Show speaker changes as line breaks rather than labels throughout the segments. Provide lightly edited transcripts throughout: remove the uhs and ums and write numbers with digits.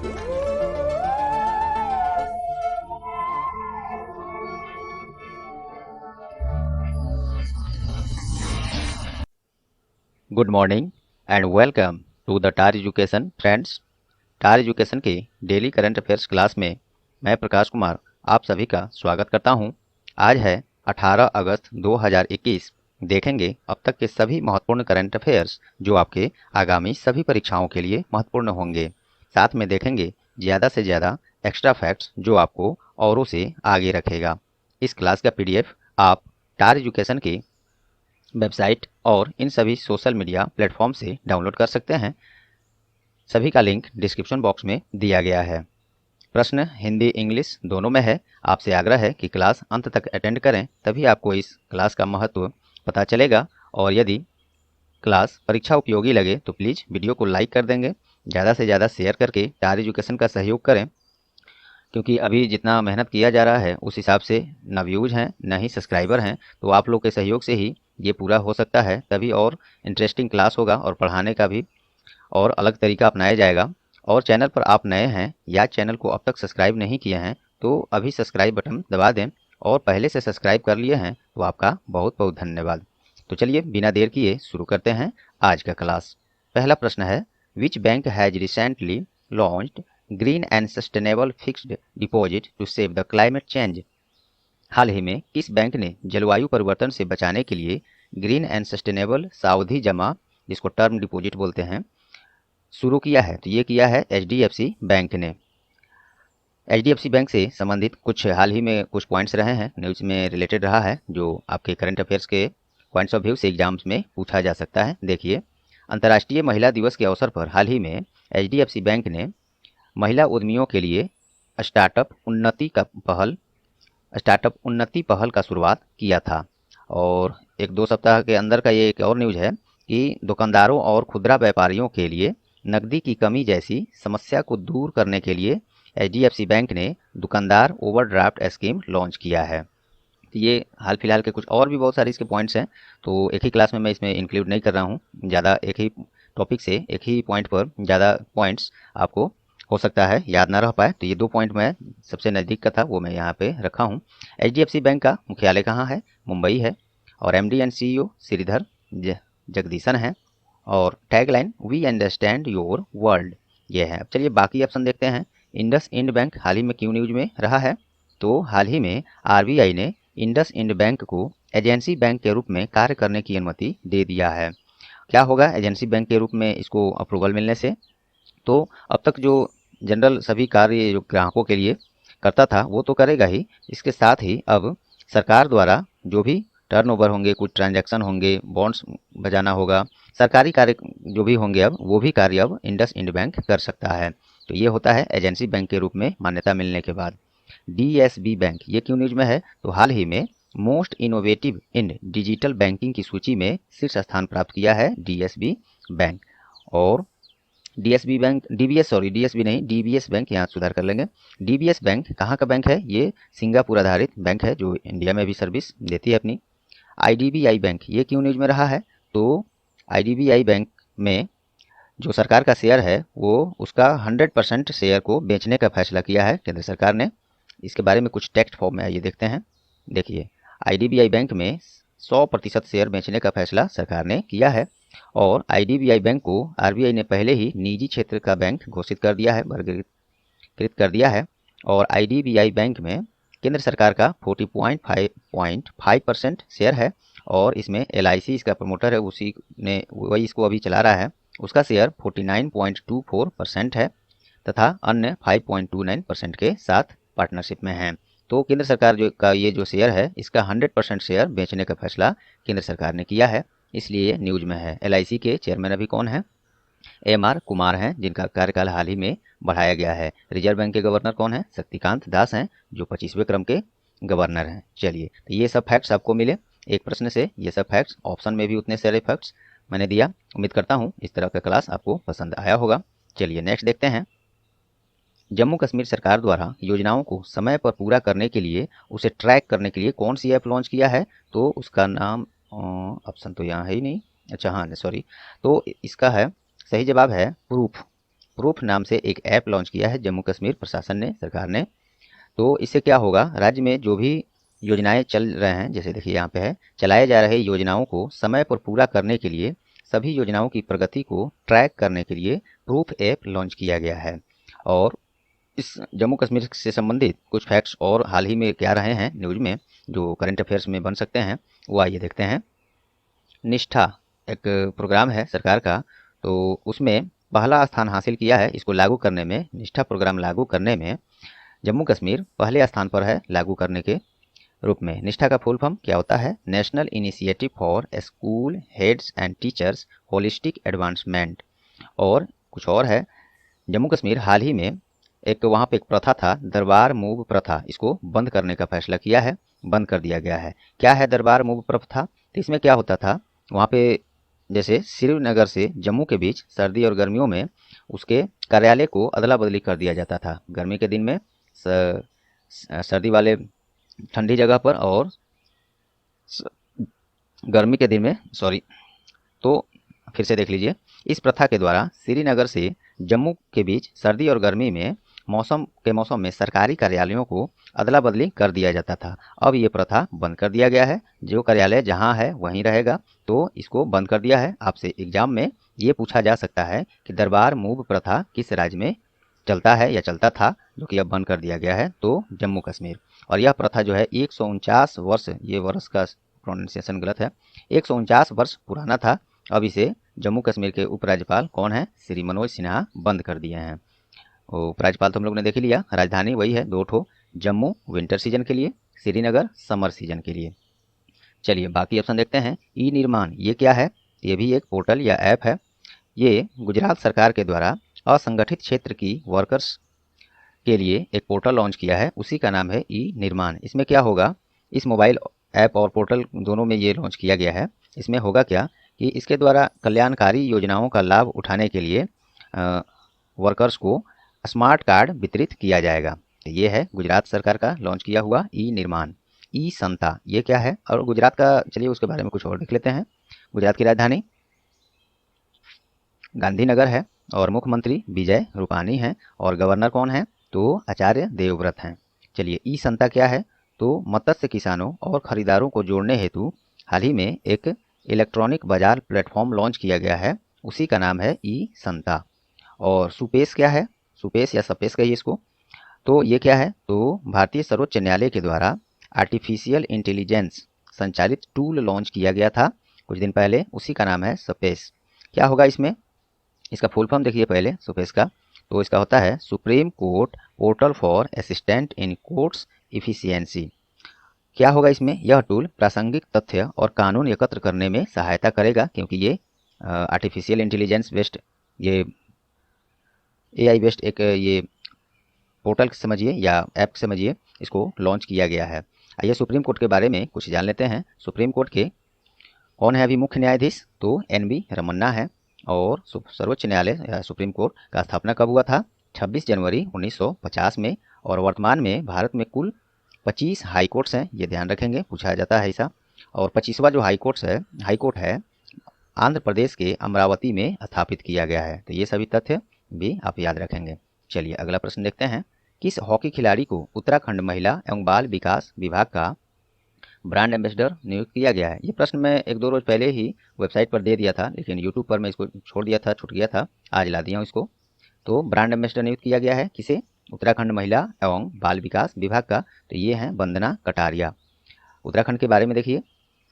Good morning and welcome to the टार education friends. टार education के डेली करंट अफेयर्स क्लास में मैं प्रकाश कुमार आप सभी का स्वागत करता हूं। आज है 18 अगस्त 2021। देखेंगे अब तक के सभी महत्वपूर्ण करंट अफेयर्स जो आपके आगामी सभी परीक्षाओं के लिए महत्वपूर्ण होंगे। साथ में देखेंगे ज़्यादा से ज़्यादा एक्स्ट्रा फैक्ट्स जो आपको औरों से आगे रखेगा। इस क्लास का PDF आप टार एजुकेशन के वेबसाइट और इन सभी सोशल मीडिया प्लेटफॉर्म से डाउनलोड कर सकते हैं। सभी का लिंक डिस्क्रिप्शन बॉक्स में दिया गया है। प्रश्न हिंदी इंग्लिश दोनों में है। आपसे आग्रह है कि क्लास अंत तक अटेंड करें, तभी आपको इस क्लास का महत्व पता चलेगा। और यदि क्लास परीक्षा उपयोगी लगे तो प्लीज़ वीडियो को लाइक कर देंगे, ज़्यादा से ज़्यादा शेयर करके टार एजुकेशन का सहयोग करें, क्योंकि अभी जितना मेहनत किया जा रहा है उस हिसाब से ना व्यूज हैं ना ही सब्सक्राइबर हैं। तो आप लोग के सहयोग से ही ये पूरा हो सकता है, तभी और इंटरेस्टिंग क्लास होगा और पढ़ाने का भी और अलग तरीका अपनाया जाएगा। और चैनल पर आप नए हैं या चैनल को अब तक सब्सक्राइब नहीं किए हैं तो अभी सब्सक्राइब बटन दबा दें, और पहले से सब्सक्राइब कर लिए हैं तो आपका बहुत बहुत धन्यवाद। तो चलिए बिना देर किए शुरू करते हैं आज का क्लास। पहला प्रश्न है, which bank has recently launched green and sustainable fixed deposit to save the climate change. हाल ही में किस बैंक ने जलवायु परिवर्तन से बचाने के लिए ग्रीन एंड सस्टेनेबल सावधि जमा, जिसको टर्म डिपॉजिट बोलते हैं, शुरू किया है? तो ये किया है HDFC बैंक ने। HDFC बैंक से संबंधित कुछ हाल ही में कुछ पॉइंट्स रहे हैं, न्यूज़ में रिलेटेड रहा है, जो आपके करंट अफेयर्स के पॉइंट्स ऑफ व्यू से एग्जाम्स में पूछा जा सकता है। देखिए, अंतर्राष्ट्रीय महिला दिवस के अवसर पर हाल ही में HDFC बैंक ने महिला उद्यमियों के लिए स्टार्टअप उन्नति पहल का शुरुआत किया था। और एक दो सप्ताह के अंदर का ये एक और न्यूज़ है कि दुकानदारों और खुदरा व्यापारियों के लिए नकदी की कमी जैसी समस्या को दूर करने के लिए HDFC बैंक ने दुकानदार ओवरड्राफ्ट स्कीम लॉन्च किया है। ये हाल फिलहाल के कुछ और भी बहुत सारे इसके पॉइंट्स हैं, तो एक ही क्लास में मैं इसमें इंक्लूड नहीं कर रहा हूँ। ज़्यादा एक ही टॉपिक से एक ही पॉइंट पर ज़्यादा पॉइंट्स आपको हो सकता है याद ना रह पाए, तो ये 2 पॉइंट मैं सबसे नज़दीक का था वो मैं यहाँ पे रखा हूँ। HDFC बैंक का मुख्यालय कहाँ है? मुंबई है। और MD and CEO Sridhar Jagdishan है। और tagline we understand your world ये है। अब चलिए बाकी ऑप्शन देखते हैं। इंडस इंड बैंक हाल ही में क्यों न्यूज में रहा है? तो हाल ही में RBI ने इंडस इंड बैंक को एजेंसी बैंक के रूप में कार्य करने की अनुमति दे दिया है। क्या होगा एजेंसी बैंक के रूप में इसको अप्रूवल मिलने से? तो अब तक जो जनरल सभी कार्य जो ग्राहकों के लिए करता था वो तो करेगा ही, इसके साथ ही अब सरकार द्वारा जो भी टर्नओवर होंगे, कुछ ट्रांजैक्शन होंगे, बॉन्ड्स बजाना होगा, सरकारी कार्य जो भी होंगे अब वो भी कार्य अब इंडस इंड बैंक कर सकता है। तो ये होता है एजेंसी बैंक के रूप में मान्यता मिलने के बाद। DSB बैंक ये क्यों न्यूज में है? तो हाल ही में मोस्ट इनोवेटिव इन डिजिटल बैंकिंग की सूची में शीर्ष स्थान प्राप्त किया है DSB बैंक। और DSB बैंक DBS नहीं DBS बैंक, यहाँ सुधार कर लेंगे। DBS बैंक कहाँ का बैंक है? ये सिंगापुर आधारित बैंक है जो इंडिया में भी सर्विस देती है अपनी। IDBI बैंक ये क्यों न्यूज में रहा है? तो IDBI बैंक में जो सरकार का शेयर है वो उसका 100% शेयर को बेचने का फैसला किया है केंद्र सरकार ने। इसके बारे में कुछ टेक्स्ट फॉर्म में आइए देखते हैं। देखिए, IDBI बैंक में 100% शेयर बेचने का फैसला सरकार ने किया है। और IDBI बैंक को RBI ने पहले ही निजी क्षेत्र का बैंक घोषित कर दिया है, वर्गीकृत कर दिया है। और IDBI बैंक में केंद्र सरकार का 40.5% शेयर है। और इसमें LIC इसका प्रमोटर है, उसी ने वही इसको अभी चला रहा है, उसका शेयर 49.24% है तथा अन्य 5.29% के साथ पार्टनरशिप में है। तो केंद्र सरकार जो का ये जो शेयर है इसका 100% शेयर बेचने का फैसला केंद्र सरकार ने किया है, इसलिए न्यूज में है। LIC के चेयरमैन अभी कौन है? AMR कुमार हैं, जिनका कार्यकाल हाल ही में बढ़ाया गया है। रिजर्व बैंक के गवर्नर कौन है? शक्तिकांत दास हैं, जो 25वें क्रम के गवर्नर हैं। चलिए, तो ये सब फैक्ट्स आपको मिले एक प्रश्न से, ये सब फैक्ट्स ऑप्शन में भी उतने सारे फैक्ट्स मैंने दिया। उम्मीद करता हूँ इस तरह का क्लास आपको पसंद आया होगा। चलिए नेक्स्ट देखते हैं। जम्मू कश्मीर सरकार द्वारा योजनाओं को समय पर पूरा करने के लिए उसे ट्रैक करने के लिए कौन सी ऐप लॉन्च किया है? तो उसका नाम ऑप्शन तो यहाँ है ही नहीं, अच्छा हाँ सॉरी, तो इसका है सही जवाब है प्रूफ। प्रूफ नाम से एक ऐप लॉन्च किया है जम्मू कश्मीर प्रशासन ने, सरकार ने। तो इससे क्या होगा, राज्य में जो भी योजनाएं चल रहे हैं, जैसे देखिए यहाँ पे है, चलाए जा रहे योजनाओं को समय पर पूरा करने के लिए, सभी योजनाओं की प्रगति को ट्रैक करने के लिए प्रूफ ऐप लॉन्च किया गया है। और इस जम्मू कश्मीर से संबंधित कुछ फैक्ट्स और हाल ही में क्या रहे हैं न्यूज़ में, जो करंट अफेयर्स में बन सकते हैं, वो आइए देखते हैं। निष्ठा एक प्रोग्राम है सरकार का, तो उसमें पहला स्थान हासिल किया है। इसको लागू करने में, निष्ठा प्रोग्राम लागू करने में जम्मू कश्मीर पहले स्थान पर है लागू करने के रूप में। निष्ठा का फुल फॉर्म क्या होता है? National initiative for school heads and teachers holistic advancement. और कुछ और है, जम्मू कश्मीर हाल ही में एक वहाँ पे एक प्रथा था, दरबार मूव प्रथा, इसको बंद करने का फैसला किया है, बंद कर दिया गया है। क्या है दरबार मूव प्रथा? तो इसमें क्या होता था, वहाँ पे जैसे श्रीनगर से जम्मू के बीच सर्दी और गर्मियों में उसके कार्यालय को अदला बदली कर दिया जाता था। गर्मी के दिन में सर्दी वाले ठंडी जगह पर, और गर्मी के दिन में तो फिर से देख लीजिए। इस प्रथा के द्वारा श्रीनगर से जम्मू के बीच सर्दी और गर्मी में मौसम में सरकारी कार्यालयों को अदला बदली कर दिया जाता था। अब ये प्रथा बंद कर दिया गया है, जो कार्यालय जहां है वहीं रहेगा, तो इसको बंद कर दिया है। आपसे एग्जाम में ये पूछा जा सकता है कि दरबार मूव प्रथा किस राज्य में चलता है या चलता था, जो कि अब बंद कर दिया गया है, तो जम्मू कश्मीर। और यह प्रथा जो है 149 वर्ष, ये वर्ष का प्रोनाउंसिएशन गलत है, 149 वर्ष पुराना था। अब इसे जम्मू कश्मीर के उपराज्यपाल कौन है? श्री मनोज सिन्हा बंद कर दिए हैं। उपराज्यपाल तो हम लोग ने देख ही लिया, राजधानी वही है, 2 ठो, जम्मू विंटर सीजन के लिए, श्रीनगर समर सीजन के लिए। चलिए बाकी ऑप्शन देखते हैं। ई निर्माण ये क्या है? ये भी एक पोर्टल या ऐप है। ये गुजरात सरकार के द्वारा असंगठित क्षेत्र की वर्कर्स के लिए एक पोर्टल लॉन्च किया है, उसी का नाम है ई निर्माण। इसमें क्या होगा, इस मोबाइल ऐप और पोर्टल दोनों में ये लॉन्च किया गया है। इसमें होगा क्या कि इसके द्वारा कल्याणकारी योजनाओं का लाभ उठाने के लिए वर्कर्स को स्मार्ट कार्ड वितरित किया जाएगा। तो ये है गुजरात सरकार का लॉन्च किया हुआ ई निर्माण। ई संता ये क्या है, और गुजरात का, चलिए उसके बारे में कुछ और देख लेते हैं। गुजरात की राजधानी गांधीनगर है, और मुख्यमंत्री विजय रूपानी हैं, और गवर्नर कौन है? तो आचार्य देवव्रत हैं। चलिए ई संता क्या है? तो मत्स्य किसानों और खरीदारों को जोड़ने हेतु हाल ही में एक इलेक्ट्रॉनिक बाजार प्लेटफॉर्म लॉन्च किया गया है, उसी का नाम है ई संता। और सुपेश क्या है? सुपेश या सपेश कहिए इसको। तो ये क्या है? तो भारतीय सर्वोच्च न्यायालय के द्वारा आर्टिफिशियल इंटेलिजेंस संचालित टूल लॉन्च किया गया था कुछ दिन पहले, उसी का नाम है सपेश। क्या होगा इसमें? इसका फुल फॉर्म देखिए पहले सुपेश का, तो इसका होता है supreme court portal for assistant in courts efficiency. क्या होगा इसमें? यह टूल प्रासंगिक तथ्य और कानून एकत्र करने में सहायता करेगा, क्योंकि ये आर्टिफिशियल इंटेलिजेंस बेस्ड, ये एआई बेस्ड एक ये पोर्टल समझिए या ऐप समझिए, इसको लॉन्च किया गया है। आइए सुप्रीम कोर्ट के बारे में कुछ जान लेते हैं। सुप्रीम कोर्ट के कौन है अभी मुख्य न्यायाधीश? तो एनवी रमन्ना है। और सर्वोच्च न्यायालय या सुप्रीम कोर्ट का स्थापना कब हुआ था? 26 जनवरी 1950 में। और वर्तमान में भारत में कुल 25 हाई कोर्ट्स हैं, ये ध्यान रखेंगे, पूछा जाता है ऐसा। और 25वां जो हाई कोर्ट है आंध्र प्रदेश के अमरावती में स्थापित किया गया है। तो ये सभी तथ्य भी आप याद रखेंगे। चलिए अगला प्रश्न देखते हैं। किस हॉकी खिलाड़ी को उत्तराखंड महिला एवं बाल विकास विभाग का ब्रांड एम्बेसडर नियुक्त किया गया है? ये प्रश्न मैं 1-2 रोज पहले ही वेबसाइट पर दे दिया था, लेकिन यूट्यूब पर मैं इसको छूट गया था, आज ला दिया हूँ इसको। तो ब्रांड एम्बेसडर नियुक्त किया गया है किसे? उत्तराखंड महिला एवं बाल विकास विभाग का। तो ये हैं वंदना कटारिया। उत्तराखंड के बारे में देखिए,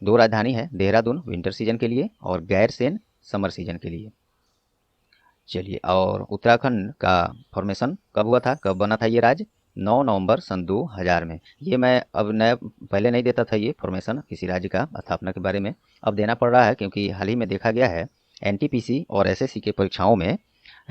2 राजधानी है, देहरादून विंटर सीजन के लिए और गैरसेन समर सीजन के लिए। चलिए, और उत्तराखंड का फॉर्मेशन कब हुआ था, कब बना था ये राज्य? 9 नवंबर सन 2000 में। ये मैं अब नया पहले नहीं देता था ये फॉर्मेशन किसी राज्य का स्थापना के बारे में, अब देना पड़ रहा है, क्योंकि हाल ही में देखा गया है एनटीपीसी और एसएससी के परीक्षाओं में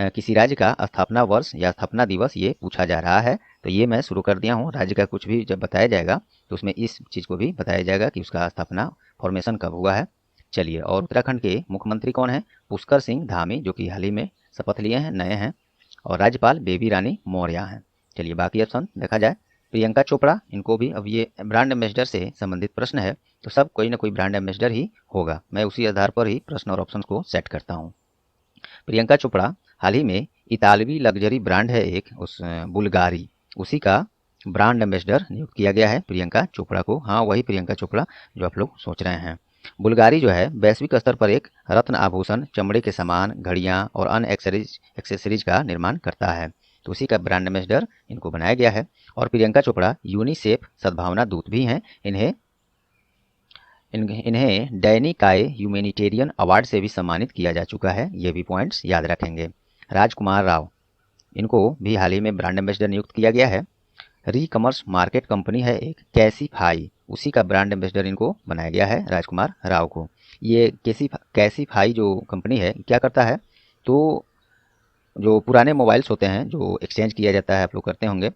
किसी राज्य का स्थापना वर्ष या स्थापना दिवस ये पूछा जा रहा है। तो ये मैं शुरू कर दिया हूँ। राज्य का कुछ भी जब बताया जाएगा तो उसमें इस चीज़ को भी बताया जाएगा कि उसका स्थापना फॉर्मेशन कब हुआ है। चलिए, और उत्तराखंड के मुख्यमंत्री कौन है? पुष्कर सिंह धामी, जो कि हाल ही में शपथ लिए हैं, नए हैं। और राज्यपाल बेबी रानी मौर्य हैं। चलिए बाकी ऑप्शन देखा जाए। प्रियंका चोपड़ा, इनको भी, अब ये ब्रांड एम्बेसडर से संबंधित प्रश्न है, तो सब कोई ना कोई ब्रांड एम्बेसडर ही होगा। मैं उसी आधार पर ही प्रश्न और ऑप्शन को सेट करता हूँ। प्रियंका चोपड़ा हाल ही में इतालवी लग्जरी ब्रांड है एक, उस बुल्गारी, उसी का ब्रांड एम्बेसडर नियुक्त किया गया है प्रियंका चोपड़ा को। हाँ, वही प्रियंका चोपड़ा जो आप लोग सोच रहे हैं। बुल्गारी जो है वैश्विक स्तर पर एक रत्न आभूषण, चमड़े के सामान, घड़ियां और अन्य एक्सेसरीज का निर्माण करता है। तो उसी का ब्रांड एम्बेसडर इनको बनाया गया है। और प्रियंका चोपड़ा यूनिसेफ सद्भावना दूत भी हैं। इन्हें डैनी काय ह्यूमैनिटेरियन अवार्ड से भी सम्मानित किया जा चुका है। ये भी पॉइंट्स याद रखेंगे। राजकुमार राव, इनको भी हाल ही में ब्रांड एम्बेसडर नियुक्त किया गया है। री कॉमर्स मार्केट कंपनी है एक, कैसीफाई, उसी का ब्रांड एम्बेसडर इनको बनाया गया है राजकुमार राव को। ये कैसीफाई जो कंपनी है क्या करता है, तो जो पुराने मोबाइल्स होते हैं जो एक्सचेंज किया जाता है, आप लोग करते होंगे,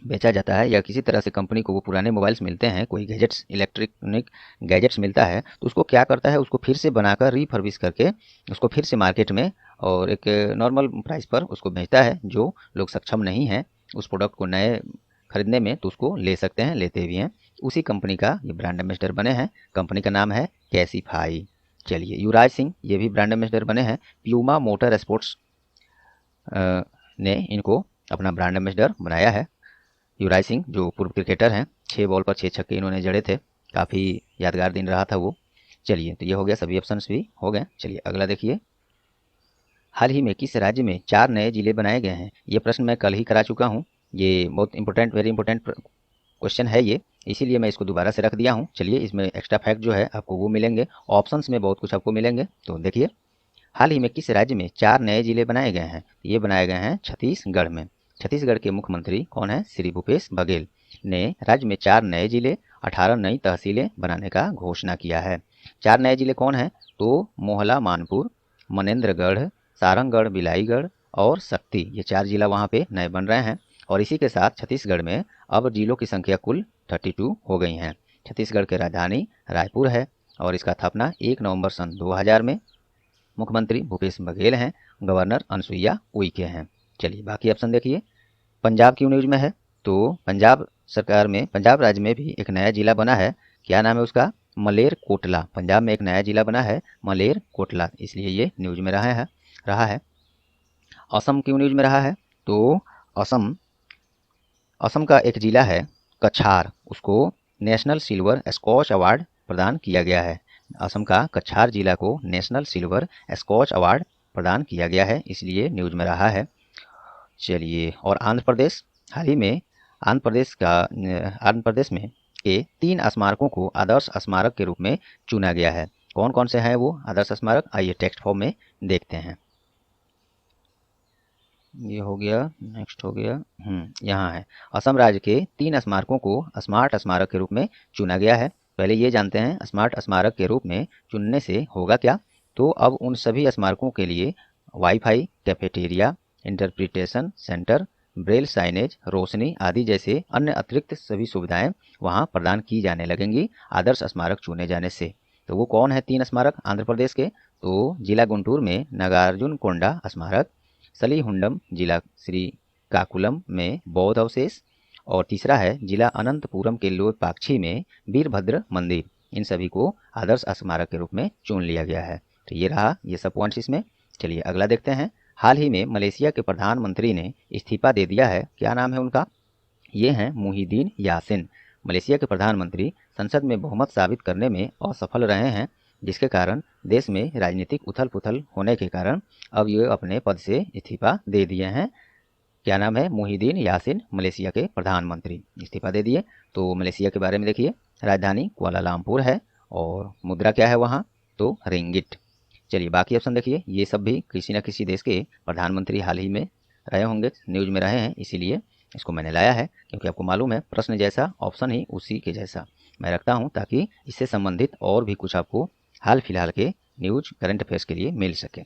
बेचा जाता है, या किसी तरह से कंपनी को वो पुराने मोबाइल्स मिलते हैं, कोई गैजेट्स, इलेक्ट्रॉनिक गैजेट्स मिलता है, तो उसको क्या करता है, उसको फिर से बनाकर रीफर्बिश करके उसको फिर से मार्केट में और एक नॉर्मल प्राइस पर उसको बेचता है। जो लोग सक्षम नहीं हैं उस प्रोडक्ट को नए खरीदने में, तो उसको ले सकते हैं, लेते भी हैं। उसी कंपनी का ये ब्रांड एम्बेसडर बने हैं। कंपनी का नाम है कैसीफाई। चलिए, युवराज सिंह ये भी ब्रांड एम्बेसडर बने हैं। प्यूमा मोटर स्पोर्ट्स ने इनको अपना ब्रांड एम्बेसडर बनाया है। युवराज सिंह जो पूर्व क्रिकेटर हैं, 6 बॉल पर 6 छक्के इन्होंने जड़े थे, काफ़ी यादगार दिन रहा था वो। चलिए, तो ये हो गया, सभी ऑप्शंस भी हो गए। चलिए अगला देखिए, हाल ही में किस राज्य में 4 नए जिले बनाए गए हैं। ये प्रश्न मैं कल ही करा चुका हूँ। ये बहुत इंपॉर्टेंट, वेरी इंपॉर्टेंट क्वेश्चन है ये, इसीलिए मैं इसको दोबारा से रख दिया हूँ। चलिए, इसमें एक्स्ट्रा फैक्ट जो है आपको वो मिलेंगे, ऑप्शंस में बहुत कुछ आपको मिलेंगे। तो देखिए, हाल ही में किस राज्य में 4 नए जिले बनाए गए हैं। ये बनाए गए हैं छत्तीसगढ़ में। छत्तीसगढ़ के मुख्यमंत्री कौन है, श्री भूपेश बघेल ने राज्य में 4 नए जिले, 18 नई तहसीलें बनाने का घोषणा किया है। 4 नए जिले कौन है, तो मोहला मानपुर, मनेन्द्रगढ़, सारंगगढ़, बिलाईगढ़ और शक्ति, ये 4 जिला वहाँ पे नए बन रहे हैं। और इसी के साथ छत्तीसगढ़ में अब जिलों की संख्या कुल 32 हो गई हैं। छत्तीसगढ़ की राजधानी रायपुर है और इसका स्थापना 1 नवंबर सन 2000 में। मुख्यमंत्री भूपेश बघेल हैं, गवर्नर अनुसुईया उइके हैं। चलिए बाकी ऑप्शन देखिए, पंजाब क्यों न्यूज में है, तो पंजाब सरकार में, पंजाब राज्य में भी एक नया जिला बना है। क्या नाम है उसका, मलेर कोटला। पंजाब में एक नया जिला बना है मलेर कोटला, इसलिए ये न्यूज में रहा है। असम क्यों न्यूज में रहा है, तो असम का एक जिला है कछार, उसको नेशनल सिल्वर स्कॉच अवार्ड प्रदान किया गया है। असम का कछार जिला को नेशनल सिल्वर स्कॉच अवार्ड प्रदान किया गया है, इसलिए न्यूज में रहा है। चलिए, और आंध्र प्रदेश, हाल ही में आंध्र प्रदेश में के 3 स्मारकों को आदर्श स्मारक के रूप में चुना गया है। कौन कौन से हैं वो आदर्श स्मारक, आइए टेक्स्ट फॉर्म में देखते हैं। ये हो गया, नेक्स्ट हो गया, यहाँ है। असम राज्य के 3 स्मारकों को स्मार्ट स्मारक के रूप में चुना गया है। पहले ये जानते हैं स्मार्ट स्मारक के रूप में चुनने से होगा क्या, तो अब उन सभी स्मारकों के लिए wifi, cafeteria, interpretation centre, braille signage, रोशनी आदि जैसे अन्य अतिरिक्त सभी सुविधाएं वहां प्रदान की जाने लगेंगी आदर्श स्मारक चुने जाने से। तो वो कौन है 3 स्मारक आंध्र प्रदेश के, तो जिला गुंटूर में नागार्जुन कोंडा स्मारक, सलीहुंडम जिला श्रीकाकुलम में बौद्ध अवशेष, और तीसरा है जिला अनंतपुरम के लोपाक्षी में वीरभद्र मंदिर। इन सभी को आदर्श स्मारक के रूप में चुन लिया गया है। तो ये रहा, ये सब पॉइंट्स इसमें। चलिए अगला देखते हैं, हाल ही में मलेशिया के प्रधानमंत्री ने इस्तीफा दे दिया है। क्या नाम है उनका, ये हैं मुहिदीन यासिन। मलेशिया के प्रधानमंत्री संसद में बहुमत साबित करने में असफल रहे हैं, जिसके कारण देश में राजनीतिक उथल पुथल होने के कारण अब ये अपने पद से इस्तीफा दे दिए हैं। क्या नाम है, मुहिदीन यासिन, मलेशिया के प्रधानमंत्री इस्तीफा दे दिए। तो मलेशिया के बारे में देखिए, राजधानी कुआलालंपुर है और मुद्रा क्या है वहाँ, तो रिंगिट। चलिए बाकी ऑप्शन देखिए, ये सब भी किसी न किसी देश के प्रधानमंत्री हाल ही में रहे होंगे, न्यूज में रहे हैं, इसीलिए इसको मैंने लाया है, क्योंकि आपको मालूम है प्रश्न जैसा ऑप्शन ही उसी के जैसा मैं रखता हूं, ताकि इससे संबंधित और भी कुछ आपको हाल फिलहाल के न्यूज करंट अफेयर्स के लिए मिल सके।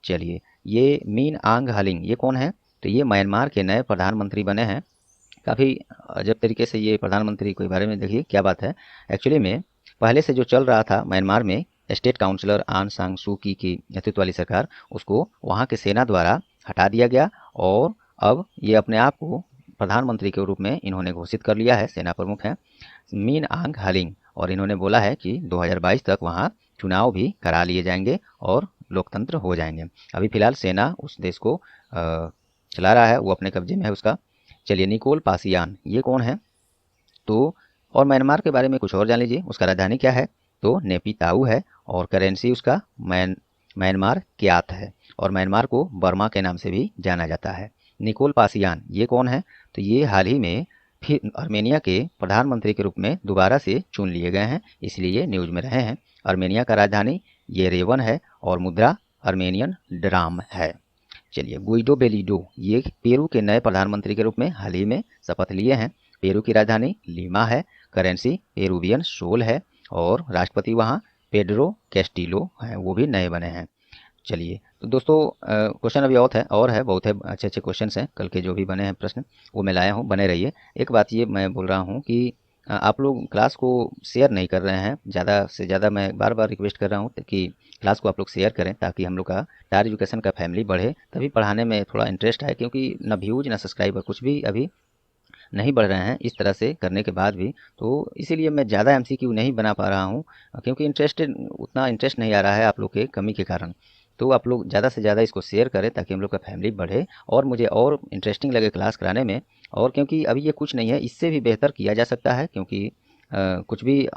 चलिए, ये मीन आंग हलिंग ये कौन है, तो ये म्यांमार के नए प्रधानमंत्री बने हैं। काफ़ी अजब तरीके से ये प्रधानमंत्री के बारे में देखिए क्या बात है। एक्चुअली में पहले से जो चल रहा था म्यांमार में, स्टेट काउंसलर आन सांग सू की नेतृत्व वाली सरकार, उसको वहाँ के सेना द्वारा हटा दिया गया और अब ये अपने आप को प्रधानमंत्री के रूप में इन्होंने घोषित कर लिया है, सेना प्रमुख हैं मीन आंग हलिंग, और इन्होंने बोला है कि 2022 तक वहाँ चुनाव भी करा लिए जाएंगे और लोकतंत्र हो जाएंगे। अभी फिलहाल सेना उस देश को चला रहा है, वो अपने कब्जे में है उसका। चलिए, निकोल पासियान ये कौन है? तो और म्यांमार के बारे में कुछ और जान लीजिए, उसका राजधानी क्या है? तो नेपिताऊ है, और करेंसी उसका म्यांमार क्यात है, और म्यांमार को बर्मा के नाम से भी जाना जाता है। निकोल पासियान ये कौन है? तो ये हाल ही में फिर आर्मेनिया के प्रधानमंत्री के रूप में दोबारा से चुन लिए गए हैं, इसलिए न्यूज में रहे हैं। आर्मेनिया का राजधानी येरेवन है, और मुद्रा आर्मेनियन ड्राम है। चलिए, गुइडो बेलिडो ये पेरू के नए प्रधानमंत्री के रूप में हाल ही में शपथ लिए हैं। पेरू की राजधानी लीमा है, करेंसी पेरुवियन सोल है, और राष्ट्रपति वहाँ पेड्रो कैस्टिलो हैं, वो भी नए बने हैं। चलिए, तो दोस्तों क्वेश्चन अभी और है बहुत है, अच्छे अच्छे क्वेश्चन हैं कल के जो भी बने हैं प्रश्न, वो मैं लाया हूँ, बने रहिए। एक बात ये मैं बोल रहा हूँ कि आप लोग क्लास को शेयर नहीं कर रहे हैं, ज़्यादा से ज़्यादा मैं बार बार रिक्वेस्ट कर रहा हूँ कि क्लास को आप लोग शेयर करें, ताकि हम लोग का टार एजुकेशन का फैमिली बढ़े, तभी पढ़ाने में थोड़ा इंटरेस्ट आए, क्योंकि ना व्यूज ना सब्सक्राइबर कुछ भी अभी नहीं बढ़ रहे हैं इस तरह से करने के बाद भी। तो इसीलिए मैं ज़्यादा एमसीक्यू नहीं बना पा रहा हूँ, क्योंकि उतना इंटरेस्ट नहीं आ रहा है आप लोग के कमी के कारण। तो आप लोग ज़्यादा से ज़्यादा इसको शेयर करें, ताकि हम लोग का फैमिली बढ़े और मुझे और इंटरेस्टिंग लगे क्लास कराने में। और क्योंकि अभी ये कुछ नहीं है, इससे भी बेहतर किया जा सकता है, क्योंकि कुछ भी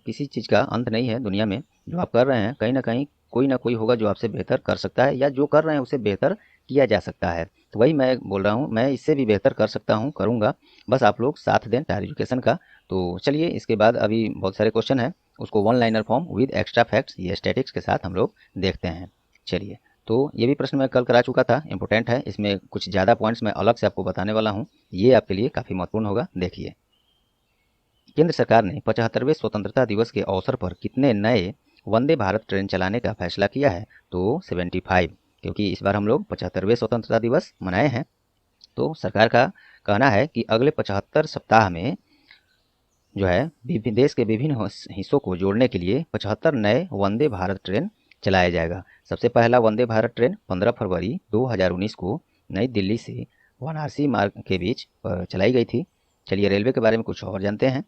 किसी चीज़ का अंत नहीं है दुनिया में। जो आप कर रहे हैं, कहीं ना कहीं कोई ना कोई होगा जो आपसे बेहतर कर सकता है, या जो कर रहे हैं उसे बेहतर किया जा सकता है। तो वही मैं बोल रहा हूँ, मैं इससे भी बेहतर कर सकता हूँ, करूँगा, बस आप लोग साथ दें टायर एजुकेशन का। तो चलिए, इसके बाद अभी बहुत सारे क्वेश्चन हैं, उसको one liner form with extra facts ये स्टैटिक्स के साथ हम लोग देखते हैं। चलिए, तो ये भी प्रश्न मैं कल करा चुका था, इंपॉर्टेंट है, इसमें कुछ ज़्यादा पॉइंट्स मैं अलग से आपको बताने वाला हूँ, ये आपके लिए काफ़ी महत्वपूर्ण होगा। देखिए, केंद्र सरकार ने 75वें स्वतंत्रता दिवस के अवसर पर कितने नए वंदे भारत ट्रेन चलाने का फैसला किया है? तो 75, क्योंकि इस बार हम लोग 75वें स्वतंत्रता दिवस मनाए हैं। तो सरकार का कहना है कि अगले 75 सप्ताह में जो है देश के विभिन्न हिस्सों को जोड़ने के लिए 75 नए वंदे भारत ट्रेन चलाया जाएगा। सबसे पहला वंदे भारत ट्रेन 15 फरवरी 2019 को नई दिल्ली से वाराणसी मार्ग के बीच चलाई गई थी। चलिए, रेलवे के बारे में कुछ और जानते हैं।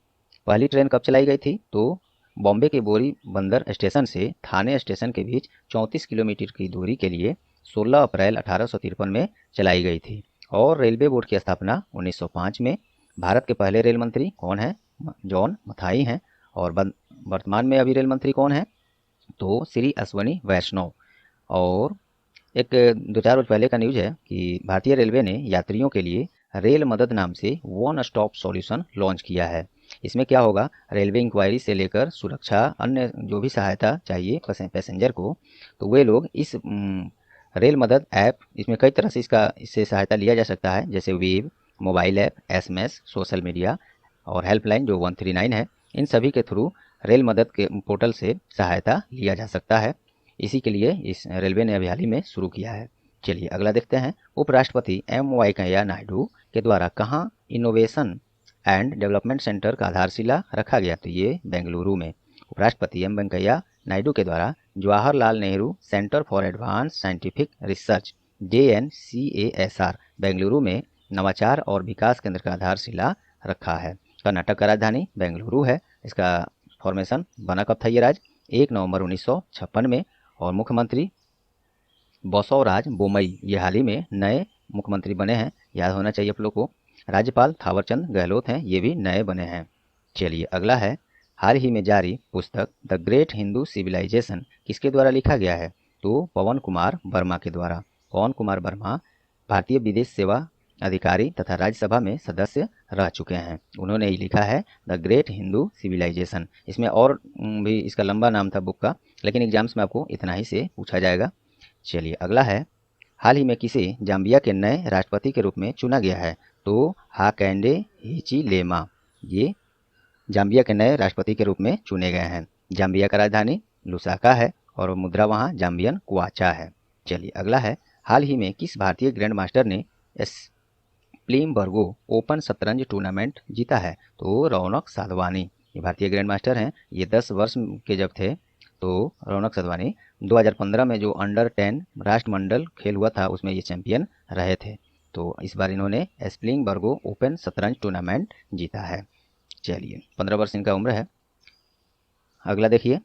पहली ट्रेन कब चलाई गई थी? तो बॉम्बे के बोरी बंदर स्टेशन से थाने स्टेशन के बीच 34 किलोमीटर की दूरी के लिए 16 अप्रैल 1853 में चलाई गई थी। और रेलवे बोर्ड की स्थापना 1905 में। भारत के पहले रेल मंत्री कौन है? जॉन मथाई हैं। और वर्तमान में अभी रेल मंत्री कौन है? तो श्री अश्वनी वैष्णव। और एक 2-4 रोज पहले का न्यूज है कि भारतीय रेलवे ने यात्रियों के लिए रेल मदद नाम से वन स्टॉप सॉल्यूशन लॉन्च किया है। इसमें क्या होगा? रेलवे इंक्वायरी से लेकर सुरक्षा, अन्य जो भी सहायता चाहिए पैसेंजर को, तो वे लोग इस रेल मदद ऐप, इसमें कई तरह से इससे सहायता लिया जा सकता है, जैसे web, mobile app, SMS, social media और हेल्पलाइन जो 139 है, इन सभी के थ्रू रेल मदद के पोर्टल से सहायता लिया जा सकता है। इसी के लिए इस रेलवे ने अभी हाल ही में शुरू किया है। चलिए, अगला देखते हैं। उपराष्ट्रपति एम वेंकैया नायडू के द्वारा कहाँ इनोवेशन एंड डेवलपमेंट सेंटर का आधारशिला रखा गया? तो ये बेंगलुरु में। उपराष्ट्रपति एम वेंकैया नायडू के द्वारा Jawaharlal Nehru centre for advance scientific research JNCASR Bengaluru में नवाचार और विकास केंद्र का आधारशिला रखा है। कर्नाटक का राजधानी बेंगलुरु है। इसका फॉर्मेशन बना कब था ये राज्य? 1 नवंबर 1956 में। और मुख्यमंत्री बसवराज बोमई ये हाल ही में नए मुख्यमंत्री बने हैं, याद होना चाहिए आप लोग को। राज्यपाल थावरचंद गहलोत हैं, ये भी नए बने हैं। चलिए, अगला है। हाल ही में जारी पुस्तक द ग्रेट हिंदू सिविलाइजेशन किसके द्वारा लिखा गया है? तो पवन कुमार वर्मा के द्वारा। पवन कुमार वर्मा भारतीय विदेश सेवा अधिकारी तथा राज्यसभा में सदस्य रह चुके हैं। उन्होंने ही लिखा है द ग्रेट हिंदू सिविलाइजेशन। इसमें और भी इसका लंबा नाम था बुक का, लेकिन एग्जाम्स में आपको इतना ही से पूछा जाएगा। चलिए, अगला है। हाल ही में किसे जाम्बिया के नए राष्ट्रपति के रूप में चुना गया है? तो हाकैंडे हिचिलेमा ये जाम्बिया के नए राष्ट्रपति के रूप में चुने गए हैं। जाम्बिया का राजधानी लुसाका है, और मुद्रा वहाँ जाम्बियन क्वाचा है। चलिए, अगला है। हाल ही में किस भारतीय ग्रैंड मास्टर ने स्प्लिमबर्गो ओपन शतरंज टूर्नामेंट जीता है? तो रौनक साधवानी ये भारतीय ग्रैंड मास्टर हैं। ये 10 वर्ष के जब थे, तो रौनक साधवानी 2015 में जो अंडर-10 राष्ट्रमंडल खेल हुआ था, उसमें ये चैंपियन रहे थे। तो इस बार इन्होंने स्प्लिमबर्गो ओपन शतरंज टूर्नामेंट जीता है। चलिए, 15 वर्ष इनका उम्र है। अगला देखिए।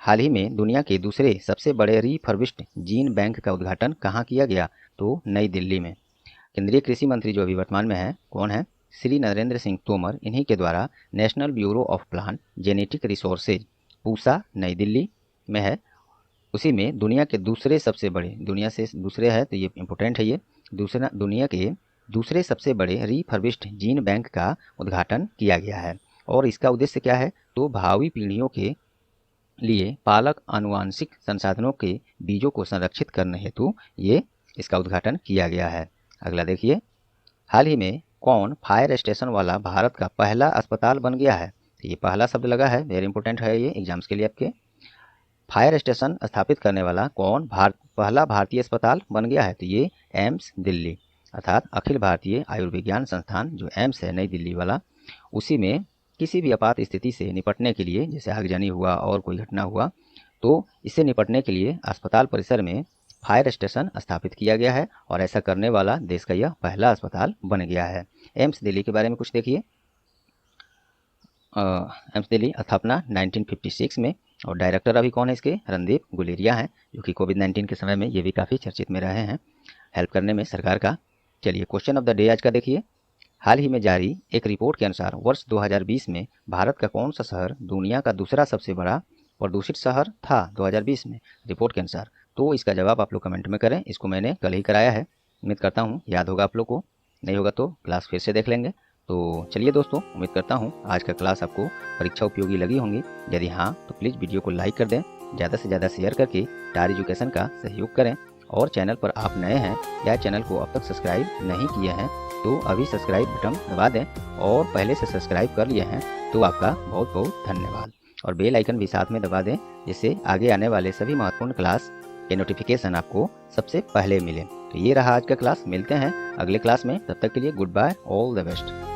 हाल ही में दुनिया के दूसरे सबसे बड़े रिफर्बिश्ड जीन बैंक का उद्घाटन कहाँ किया गया? तो नई दिल्ली में। केंद्रीय कृषि मंत्री जो अभी वर्तमान में है कौन है? श्री नरेंद्र सिंह तोमर। इन्हीं के द्वारा national bureau of plant genetic resources Pusa नई दिल्ली में है। उसी में दुनिया के दूसरे सबसे बड़े, दुनिया से दूसरे है तो ये इम्पोर्टेंट है, ये दूसरा दुनिया के दूसरे सबसे बड़े रिफर्बिश्ड जीन बैंक का उद्घाटन किया गया है। और इसका उद्देश्य क्या है? तो भावी पीढ़ियों के लिए पालक आनुवांशिक संसाधनों के बीजों को संरक्षित करने हेतु ये इसका उद्घाटन किया गया है। अगला देखिए, हाल ही में कौन फायर स्टेशन वाला भारत का पहला अस्पताल बन गया है? तो ये पहला शब्द लगा है, वेरी इंपॉर्टेंट है ये एग्जाम्स के लिए आपके। फायर स्टेशन स्थापित करने वाला कौन पहला भारतीय अस्पताल बन गया है? तो ये एम्स दिल्ली, अर्थात अखिल भारतीय आयुर्विज्ञान संस्थान जो एम्स है नई दिल्ली वाला, उसी में किसी भी आपात स्थिति से निपटने के लिए, जैसे आगजनी हुआ और कोई घटना हुआ, तो इससे निपटने के लिए अस्पताल परिसर में फायर स्टेशन स्थापित किया गया है और ऐसा करने वाला देश का यह पहला अस्पताल बन गया है। एम्स दिल्ली के बारे में कुछ देखिए। एम्स दिल्ली स्थापना 1956 में और डायरेक्टर अभी कौन है इसके? रणदीप गुलेरिया हैं, जो कि कोविड-19 के समय में ये भी काफ़ी चर्चित में रहे हैं हेल्प करने में सरकार का। चलिए क्वेश्चन ऑफ द डे आज का देखिए। हाल ही में जारी एक रिपोर्ट के अनुसार वर्ष 2020 में भारत का कौन सा शहर दुनिया का दूसरा सबसे बड़ा प्रदूषित शहर था 2020 में रिपोर्ट के अनुसार? तो इसका जवाब आप लोग कमेंट में करें। इसको मैंने कल ही कराया है, उम्मीद करता हूँ याद होगा आप लोग को, नहीं होगा तो क्लास फिर से देख लेंगे। तो चलिए दोस्तों, उम्मीद करता हूँ आज का क्लास आपको परीक्षा उपयोगी लगी होंगी। यदि हाँ तो प्लीज़ वीडियो को लाइक कर दें, ज़्यादा से ज़्यादा शेयर करके स्टार एजुकेशन का सहयोग करें। और चैनल पर आप नए हैं या चैनल को अब तक सब्सक्राइब नहीं किए हैं तो अभी सब्सक्राइब बटन दबा दें, और पहले से सब्सक्राइब कर लिए हैं तो आपका बहुत बहुत धन्यवाद। और बेल आइकन भी साथ में दबा दें, जिससे आगे आने वाले सभी महत्वपूर्ण क्लास के नोटिफिकेशन आपको सबसे पहले मिले। तो ये रहा आज का क्लास, मिलते हैं अगले क्लास में, तब तक के लिए goodbye, all the best.